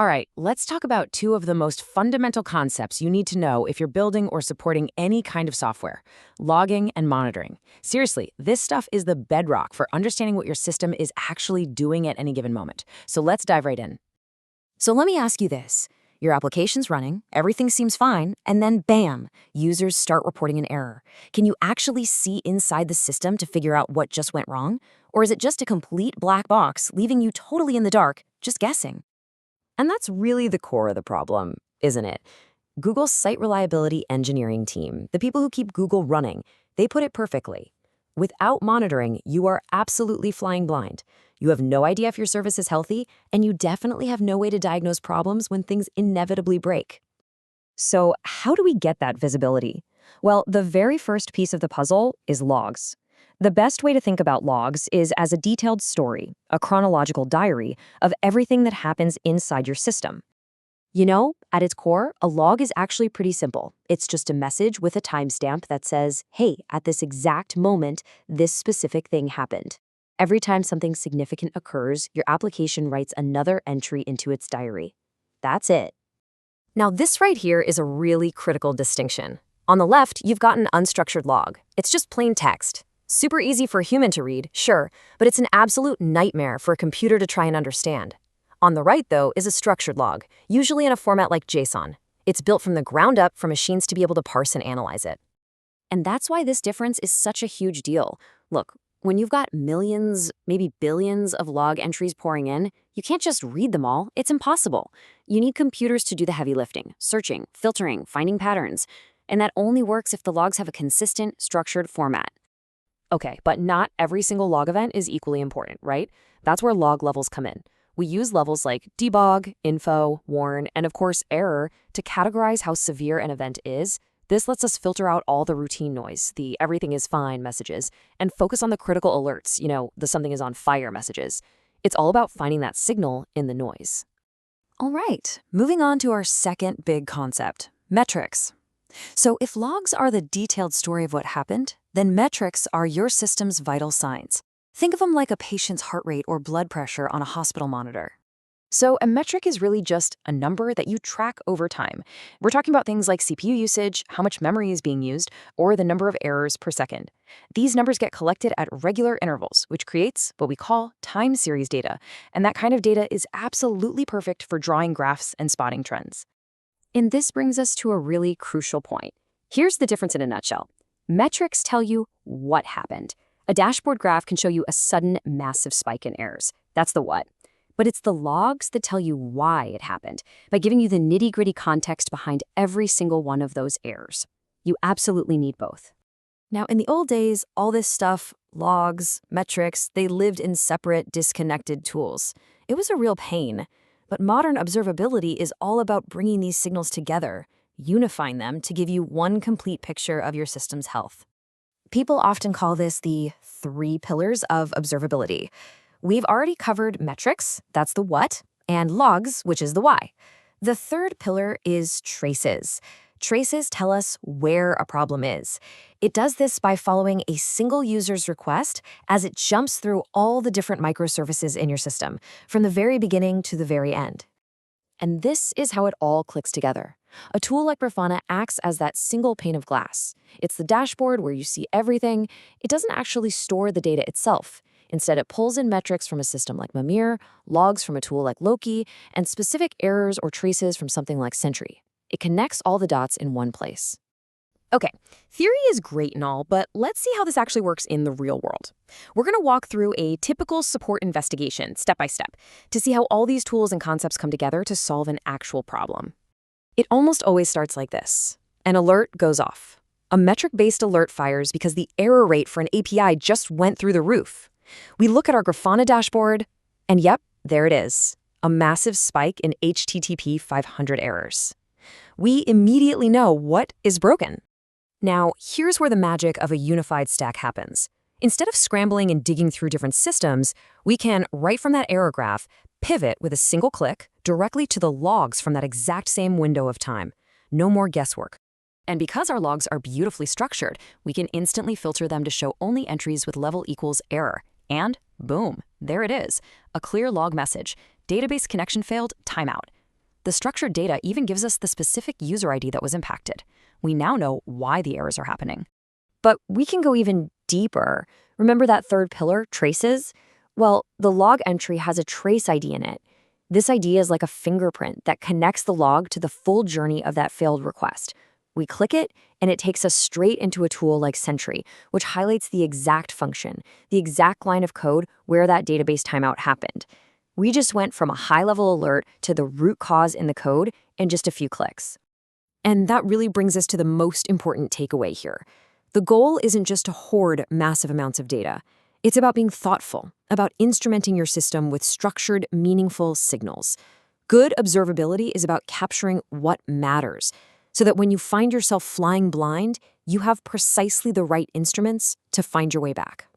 All right, let's talk about two of the most fundamental concepts you need to know if you're building or supporting any kind of software: logging and monitoring. Seriously, this stuff is the bedrock for understanding what your system is actually doing at any given moment. So let's dive right in. So let me ask you this. Your application's running, everything seems fine, and then bam, users start reporting an error. Can you actually see inside the system to figure out what just went wrong? Or is it just a complete black box, leaving you totally in the dark, just guessing? And that's really the core of the problem, isn't it? Google's site reliability engineering team, the people who keep Google running, they put it perfectly. Without monitoring, you are absolutely flying blind. You have no idea if your service is healthy, and you definitely have no way to diagnose problems when things inevitably break. So how do we get that visibility? Well, the very first piece of the puzzle is logs. The best way to think about logs is as a detailed story, a chronological diary of everything that happens inside your system. You know, at its core, a log is actually pretty simple. It's just a message with a timestamp that says, hey, at this exact moment, this specific thing happened. Every time something significant occurs, your application writes another entry into its diary. That's it. Now, this right here is a really critical distinction. On the left, you've got an unstructured log. It's just plain text. Super easy for a human to read, sure, but it's an absolute nightmare for a computer to try and understand. On the right, though, is a structured log, usually in a format like JSON. It's built from the ground up for machines to be able to parse and analyze it. And that's why this difference is such a huge deal. Look, when you've got millions, maybe billions of log entries pouring in, you can't just read them all. It's impossible. You need computers to do the heavy lifting, searching, filtering, finding patterns. And that only works if the logs have a consistent, structured format. Okay, but not every single log event is equally important, right? That's where log levels come in. We use levels like debug, info, warn, and of course error to categorize how severe an event is. This lets us filter out all the routine noise, the everything is fine messages, and focus on the critical alerts, the something is on fire messages. It's all about finding that signal in the noise. All right, moving on to our second big concept, metrics. So if logs are the detailed story of what happened, then metrics are your system's vital signs. Think of them like a patient's heart rate or blood pressure on a hospital monitor. So a metric is really just a number that you track over time. We're talking about things like CPU usage, how much memory is being used, or the number of errors per second. These numbers get collected at regular intervals, which creates what we call time series data. And that kind of data is absolutely perfect for drawing graphs and spotting trends. And this brings us to a really crucial point. Here's the difference in a nutshell. Metrics tell you what happened. A dashboard graph can show you a sudden, massive spike in errors. That's the what. But it's the logs that tell you why it happened, by giving you the nitty-gritty context behind every single one of those errors. You absolutely need both. Now, in the old days, all this stuff, logs, metrics, they lived in separate, disconnected tools. It was a real pain. But modern observability is all about bringing these signals together, unifying them to give you one complete picture of your system's health. People often call this the 3 pillars of observability. We've already covered metrics, that's the what, and logs, which is the why. The third pillar is traces. Traces tell us where a problem is. It does this by following a single user's request as it jumps through all the different microservices in your system, from the very beginning to the very end. And this is how it all clicks together. A tool like Grafana acts as that single pane of glass. It's the dashboard where you see everything. It doesn't actually store the data itself. Instead, it pulls in metrics from a system like Mimir, logs from a tool like Loki, and specific errors or traces from something like Sentry. It connects all the dots in one place. Okay, theory is great and all, but let's see how this actually works in the real world. We're going to walk through a typical support investigation, step by step, to see how all these tools and concepts come together to solve an actual problem. It almost always starts like this. An alert goes off. A metric-based alert fires because the error rate for an API just went through the roof. We look at our Grafana dashboard, and yep, there it is. A massive spike in HTTP 500 errors. We immediately know what is broken. Now, here's where the magic of a unified stack happens. Instead of scrambling and digging through different systems, we can, right from that error graph, pivot with a single click directly to the logs from that exact same window of time. No more guesswork. And because our logs are beautifully structured, we can instantly filter them to show only entries with level equals error. And boom, there it is. A clear log message. Database connection failed, timeout. The structured data even gives us the specific user ID that was impacted. We now know why the errors are happening. But we can go even deeper. Remember that third pillar, traces? Well, the log entry has a trace ID in it. This ID is like a fingerprint that connects the log to the full journey of that failed request. We click it, and it takes us straight into a tool like Sentry, which highlights the exact function, the exact line of code where that database timeout happened. We just went from a high-level alert to the root cause in the code in just a few clicks. And that really brings us to the most important takeaway here. The goal isn't just to hoard massive amounts of data. It's about being thoughtful, about instrumenting your system with structured, meaningful signals. Good observability is about capturing what matters, so that when you find yourself flying blind, you have precisely the right instruments to find your way back.